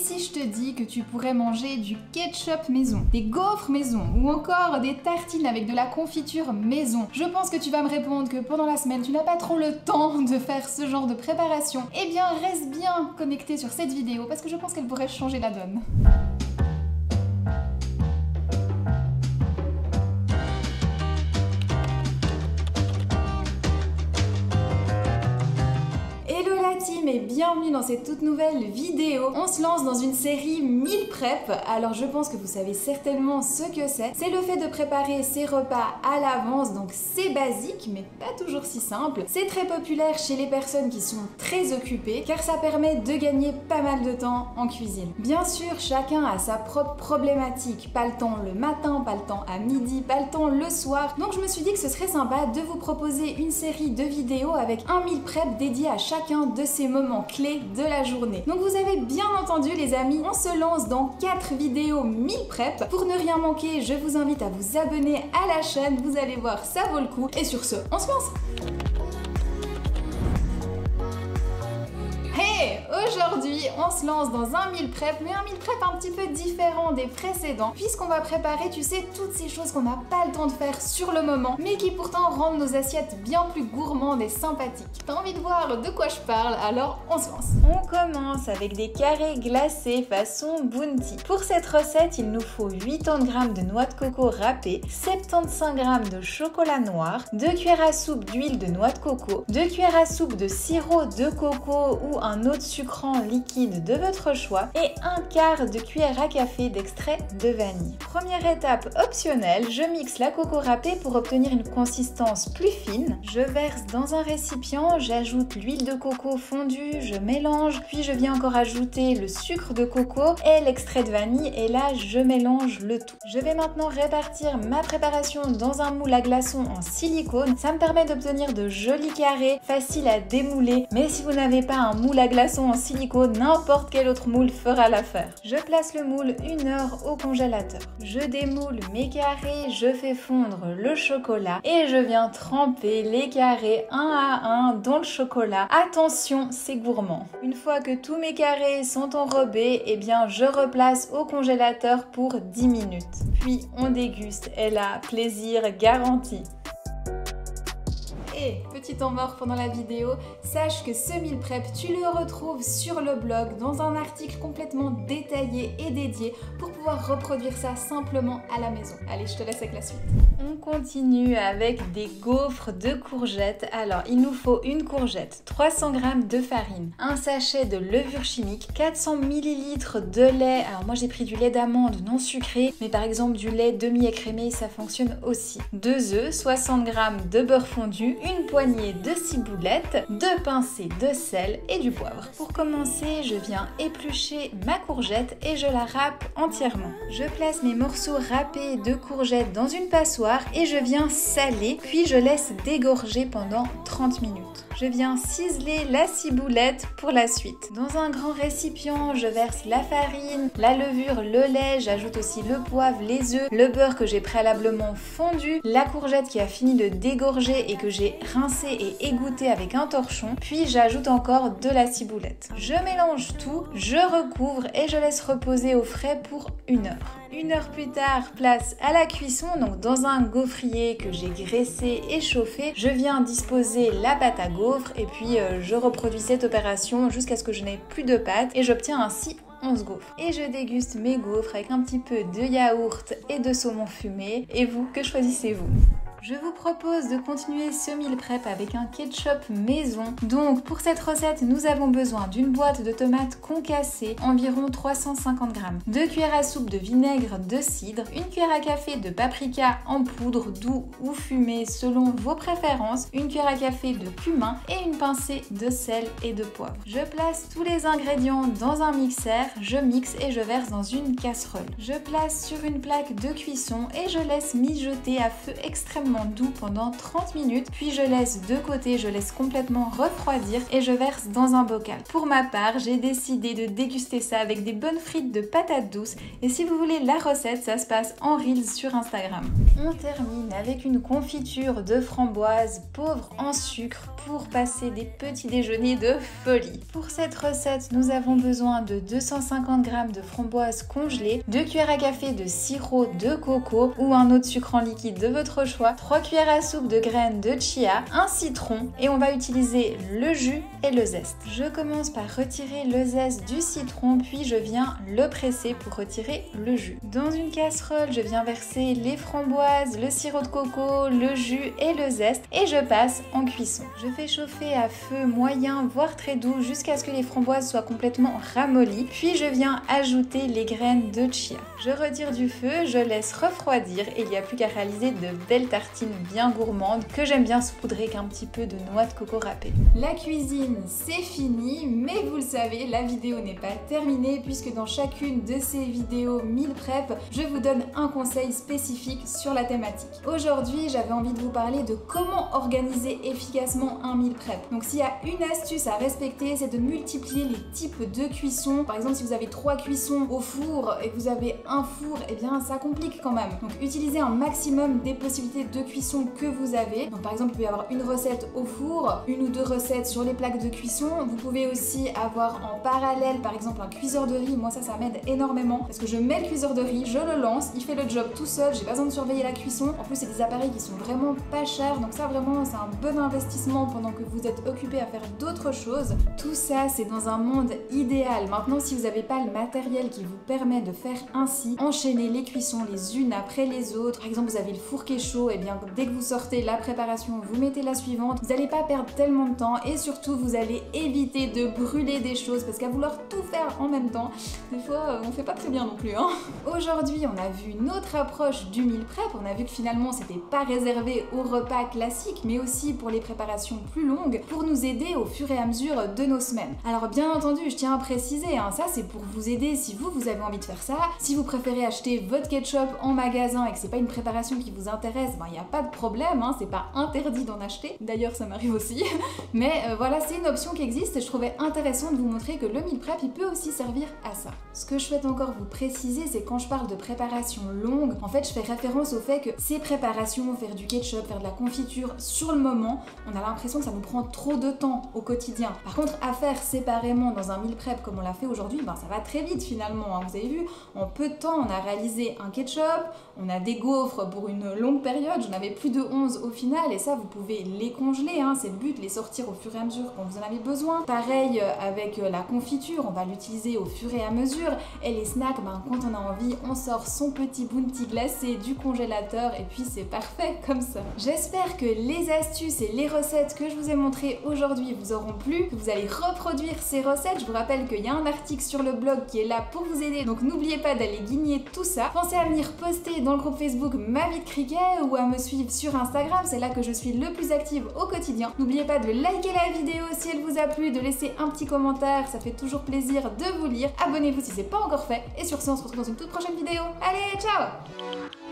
si je te dis que tu pourrais manger du ketchup maison, des gaufres maison ou encore des tartines avec de la confiture maison? Je pense que tu vas me répondre que pendant la semaine, tu n'as pas trop le temps de faire ce genre de préparation. Eh bien, reste bien connecté sur cette vidéo parce que je pense qu'elle pourrait changer la donne. Et bienvenue dans cette toute nouvelle vidéo. On se lance dans une série meal prep. Alors je pense que vous savez certainement ce que c'est. C'est le fait de préparer ses repas à l'avance, donc c'est basique mais pas toujours si simple. C'est très populaire chez les personnes qui sont très occupées car ça permet de gagner pas mal de temps en cuisine. Bien sûr, chacun a sa propre problématique. Pas le temps le matin, pas le temps à midi, pas le temps le soir. Donc je me suis dit que ce serait sympa de vous proposer une série de vidéos avec un meal prep dédié à chacun de ces moments clés de la journée. Donc vous avez bien entendu les amis, on se lance dans 4 vidéos meal prep. Pour ne rien manquer, je vous invite à vous abonner à la chaîne, vous allez voir, ça vaut le coup. Et sur ce, on se lance! Aujourd'hui, on se lance dans un meal prep, mais un meal prep un petit peu différent des précédents, puisqu'on va préparer, tu sais, toutes ces choses qu'on n'a pas le temps de faire sur le moment, mais qui pourtant rendent nos assiettes bien plus gourmandes et sympathiques. T'as envie de voir de quoi je parle? Alors on se lance. On commence avec des carrés glacés façon Bounty. Pour cette recette, il nous faut 80 g de noix de coco râpées, 75 g de chocolat noir, 2 cuillères à soupe d'huile de noix de coco, 2 cuillères à soupe de sirop de coco ou un autre sucrant liquide de votre choix et un quart de cuillère à café d'extrait de vanille. Première étape optionnelle, je mixe la coco râpée pour obtenir une consistance plus fine. Je verse dans un récipient, j'ajoute l'huile de coco fondue, je mélange, puis je viens encore ajouter le sucre de coco et l'extrait de vanille et là je mélange le tout. Je vais maintenant répartir ma préparation dans un moule à glaçons en silicone. Ça me permet d'obtenir de jolis carrés, faciles à démouler, mais si vous n'avez pas un moule à glaçons en silicone, n'importe quel autre moule fera l'affaire. Je place le moule 1 heure au congélateur. Je démoule mes carrés, je fais fondre le chocolat et je viens tremper les carrés un à un dans le chocolat. Attention, c'est gourmand. Une fois que tous mes carrés sont enrobés, eh bien je replace au congélateur pour 10 minutes. Puis on déguste et là, plaisir garanti. Et petit temps mort pendant la vidéo, sache que ce meal prep, tu le retrouves sur le blog dans un article complètement détaillé et dédié pour pouvoir reproduire ça simplement à la maison. Allez, je te laisse avec la suite. On continue avec des gaufres de courgettes. Alors, il nous faut une courgette, 300 g de farine, un sachet de levure chimique, 400 ml de lait. Alors moi j'ai pris du lait d'amande non sucré, mais par exemple du lait demi-écrémé, ça fonctionne aussi. 2 œufs, 60 g de beurre fondu, une poignée de ciboulettes, 2 pincées de sel et du poivre. Pour commencer, je viens éplucher ma courgette et je la râpe entièrement. Je place mes morceaux râpés de courgettes dans une passoire et je viens saler, puis je laisse dégorger pendant 30 minutes. Je viens ciseler la ciboulette pour la suite. Dans un grand récipient, je verse la farine, la levure, le lait, j'ajoute aussi le poivre, les œufs, le beurre que j'ai préalablement fondu, la courgette qui a fini de dégorger et que j'ai rincé et égoutté avec un torchon, puis j'ajoute encore de la ciboulette. Je mélange tout, je recouvre et je laisse reposer au frais pour 1 heure. 1 heure plus tard, place à la cuisson, donc dans un gaufrier que j'ai graissé et chauffé, je viens disposer la pâte à gaufres et puis je reproduis cette opération jusqu'à ce que je n'ai plus de pâte et j'obtiens ainsi 11 gaufres. Et je déguste mes gaufres avec un petit peu de yaourt et de saumon fumé. Et vous, que choisissez-vous ? Je vous propose de continuer ce meal prep avec un ketchup maison. Donc pour cette recette, nous avons besoin d'une boîte de tomates concassées, environ 350 g, 2 cuillères à soupe de vinaigre de cidre, 1 cuillère à café de paprika en poudre, doux ou fumé selon vos préférences, 1 cuillère à café de cumin et une pincée de sel et de poivre. Je place tous les ingrédients dans un mixeur, je mixe et je verse dans une casserole. Je place sur une plaque de cuisson et je laisse mijoter à feu extrêmement extrêmement doux pendant 30 minutes, puis je laisse de côté, je laisse complètement refroidir et je verse dans un bocal. Pour ma part, j'ai décidé de déguster ça avec des bonnes frites de patates douces et si vous voulez la recette, ça se passe en Reels sur Instagram. On termine avec une confiture de framboises pauvre en sucre pour passer des petits déjeuners de folie. Pour cette recette, nous avons besoin de 250 g de framboises congelées, 2 cuillères à café de sirop de coco ou un autre sucre en liquide de votre choix, 3 cuillères à soupe de graines de chia, un citron et on va utiliser le jus et le zeste. Je commence par retirer le zeste du citron puis je viens le presser pour retirer le jus. Dans une casserole, je viens verser les framboises, le sirop de coco, le jus et le zeste et je passe en cuisson. Je fais chauffer à feu moyen voire très doux jusqu'à ce que les framboises soient complètement ramollies puis je viens ajouter les graines de chia. Je retire du feu, je laisse refroidir et il n'y a plus qu'à réaliser de belles tartines bien gourmandes que j'aime bien saupoudrer avec un petit peu de noix de coco râpée. La cuisine c'est fini, mais vous le savez, la vidéo n'est pas terminée puisque dans chacune de ces vidéos meal prep, je vous donne un conseil spécifique sur la thématique. Aujourd'hui, j'avais envie de vous parler de comment organiser efficacement un meal prep. Donc s'il y a une astuce à respecter, c'est de multiplier les types de cuissons. Par exemple, si vous avez 3 cuissons au four et que vous avez un four, eh bien ça complique quand même. Donc utilisez un maximum des possibilités de cuisson que vous avez. Donc par exemple, il peut y avoir une recette au four, une ou deux recettes sur les plaques de cuisson. Vous pouvez aussi avoir en parallèle, par exemple, un cuiseur de riz. Moi ça m'aide énormément parce que je mets le cuiseur de riz, je le lance, il fait le job tout seul, j'ai pas besoin de surveiller la cuisson. En plus, c'est des appareils qui sont vraiment pas chers, donc ça vraiment c'est un bon investissement pendant que vous êtes occupé à faire d'autres choses. Tout ça, c'est dans un monde idéal. Maintenant, si vous n'avez pas le matériel qui vous permet de faire ainsi, enchaînez les cuissons les unes après les autres. Par exemple, vous avez le four qui est chaud, et bien dès que vous sortez la préparation, vous mettez la suivante. Vous n'allez pas perdre tellement de temps et surtout, vous allez éviter de brûler des choses parce qu'à vouloir tout faire en même temps, des fois, on fait pas très bien non plus, hein. Aujourd'hui, on a vu une autre approche du meal prep. On a vu que finalement, c'était pas réservé aux repas classiques, mais aussi pour les préparations plus longues, pour nous aider au fur et à mesure de nos semaines. Alors bien entendu, je tiens à préciser, hein, ça c'est pour vous aider si vous avez envie de faire ça. Si vous préférez acheter votre ketchup en magasin et que c'est pas une préparation qui vous intéresse, ben il n'y a pas de problème, hein, c'est pas interdit d'en acheter. D'ailleurs, ça m'arrive aussi. Mais voilà, c'est une option qui existe et je trouvais intéressant de vous montrer que le meal prep, il peut aussi servir à ça. Ce que je souhaite encore vous préciser, c'est quand je parle de préparation longue, en fait, je fais référence au fait que ces préparations, faire du ketchup, faire de la confiture, sur le moment, on a l'impression que ça nous prend trop de temps au quotidien. Par contre, à faire séparément dans un meal prep comme on l'a fait aujourd'hui, ben ça va très vite finalement, hein. Vous avez vu, en peu de temps, on a réalisé un ketchup, on a des gaufres pour une longue période, j'en avais plus de 11 au final, et ça, vous pouvez les congeler, hein. C'est le but, les sortir au fur et à mesure quand vous en avez besoin. Pareil avec la confiture, on va l'utiliser au fur et à mesure, et les snacks, ben, quand on a envie, on sort son petit bounty glacé du congélateur, et puis c'est parfait comme ça. J'espère que les astuces et les recettes que je vous ai montrées aujourd'hui vous auront plu, que vous allez reproduire ces recettes. Je vous rappelle qu'il y a un article sur le blog qui est là pour vous aider, donc n'oubliez pas d'aller guigner tout ça. Pensez à venir poster dans le groupe Facebook Ma Vie de Cricket ou à me suivre sur Instagram, c'est là que je suis le plus active au quotidien. N'oubliez pas de liker la vidéo si elle vous a plu, de laisser un petit commentaire, ça fait toujours plaisir de vous lire. Abonnez-vous si c'est pas encore fait, et sur ce, on se retrouve dans une toute prochaine vidéo. Allez, ciao!